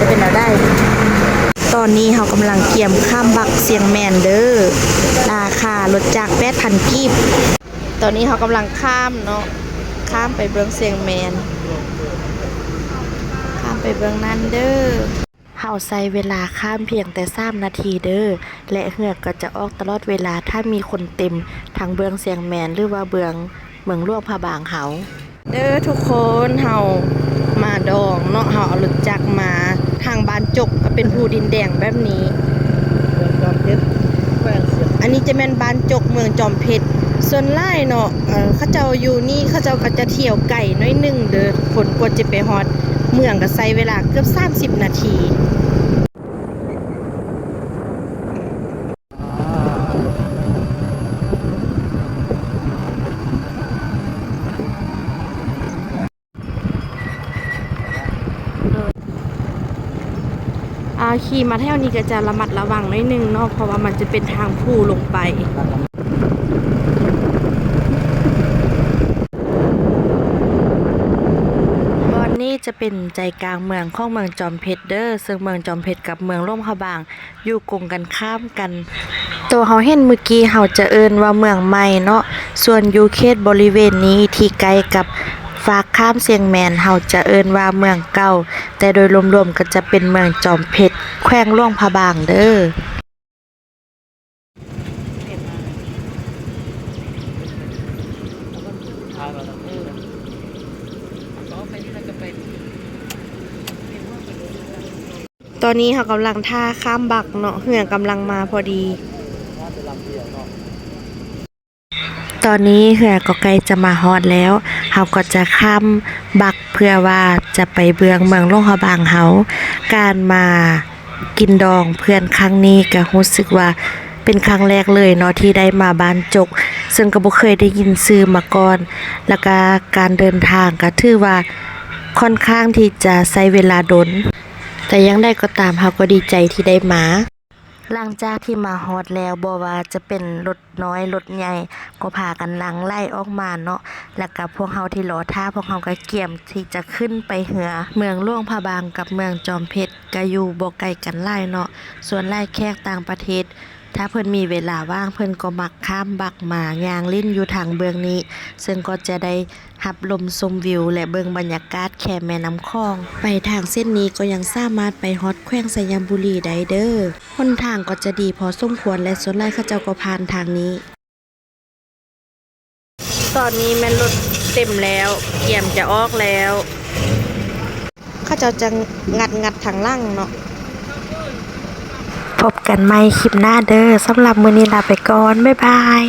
เป็นอะไรตอนนี้เขากำลังเกี่ยมข้ามบักเสียงแมนเด้อราคารถจาก8,000 กีบตอนนี้เขากำลังข้ามเนาะข้ามไปเบื้องเสียงแมนข้ามไปเบื้องนั้นเด้อเฮาใช้เวลาข้ามเพียงแต่3 นาทีเด้อและเหือกก็จะออกตลอดเวลาถ้ามีคนเต็มทางเบื้องเสียงแมนหรือว่าเบื้องเมืองหลวงพระบางเฮาเด้อทุกคนเฮามาดองเนาะเฮาเอารถจักรมาทางบ้านจกก็เป็นภูดินแดงแบบนี้อันนี้จะเป็นบ้านจกเมืองจอมเพชรส่วนไล่เนาะเขาเจ้าอยู่นี่เขาเจ้าก็จะเที่ยวไก่น้อยหนึ่งเด้อคนกว่าจะไปฮอดเมืองก็ใช้เวลาเกือบ30 นาทีขี่มาแถวนี้ก็จะระมัดระวังนิดนึงเนาะเพราะว่ามันจะเป็นทางภูลงไปบอนนี้จะเป็นใจกลางเมืองของเมืองจอมเพชรเด้อซึ่งเมืองจอมเพชรกับเมืองร่มพระบางอยู่กงกันข้ามกันตัวเฮาเห็นเมื่อกี้เฮาจะเอิ้นว่าเมืองใหม่เนาะส่วนอยู่เขตบริเวณนี้ที่ใกล้กับฝากข้ามเสียงแมนเฮาจะเอิ้นว่าเมืองเก่าแต่โดยรวมๆก็จะเป็นเมืองจอมเพชรแขวงหลวงพระบางเด้อตอนนี้เขากำลังท่าข้ามบักเนาะเหือกำลังมาพอดีตอนนี้เหือก็ใกล้จะมาฮอดแล้วเขาก็จะข้ามบักเพื่อว่าจะไปเบืองเมืองหลวงพระบางเฮาการมากินดองเพื่อนครั้งนี้ก็รู้สึกว่าเป็นครั้งแรกเลยเนาะที่ได้มาบ้านจกซึ่งก็บ่เคยได้ยินชื่อมาก่อนแล้วก็การเดินทางก็ถือว่าค่อนข้างที่จะใช้เวลาดนแต่ยังได้ก็ตามเฮาก็ดีใจที่ได้มาหลังจากที่มาฮอดแล้วบ่ว่าจะเป็นรถน้อยรถใหญ่ก็พากันหลังไล่ออกมาเนาะแล้วก็พวกเฮาที่รอท่าพวกเฮาก็เกี่ยมที่จะขึ้นไปเหือเมืองหลวงพระบางกับเมืองจอมเพชรก็อยู่บ่ไกลกันหลายเนาะส่วนหลายแขกต่างประเทศถ้าเพิ่นมีเวลาว่างเพิ่นก็มักข้ามบักมาย่างลิ้นอยู่ทางเบืองนี้ซึ่งก็จะได้รับลมชมวิวและเบิ่งบรรยากาศแค่แม่น้ำคลองไปทางเส้นนี้ก็ยังสามารถไปฮอดแขวงสยามบุรีได้เด้อหนทางก็จะดีพอสมควรและส่วนหลายเขาเจ้าก็ผ่านทางนี้ตอนนี้แม่นรถเต็มแล้วเกี่ยมจะออกแล้วเขาเจ้าจะงัดทางล่างเนาะพบกันใหม่คลิปหน้าเด้อสำหรับมื้อนี้ลาไปก่อนบ๊ายบาย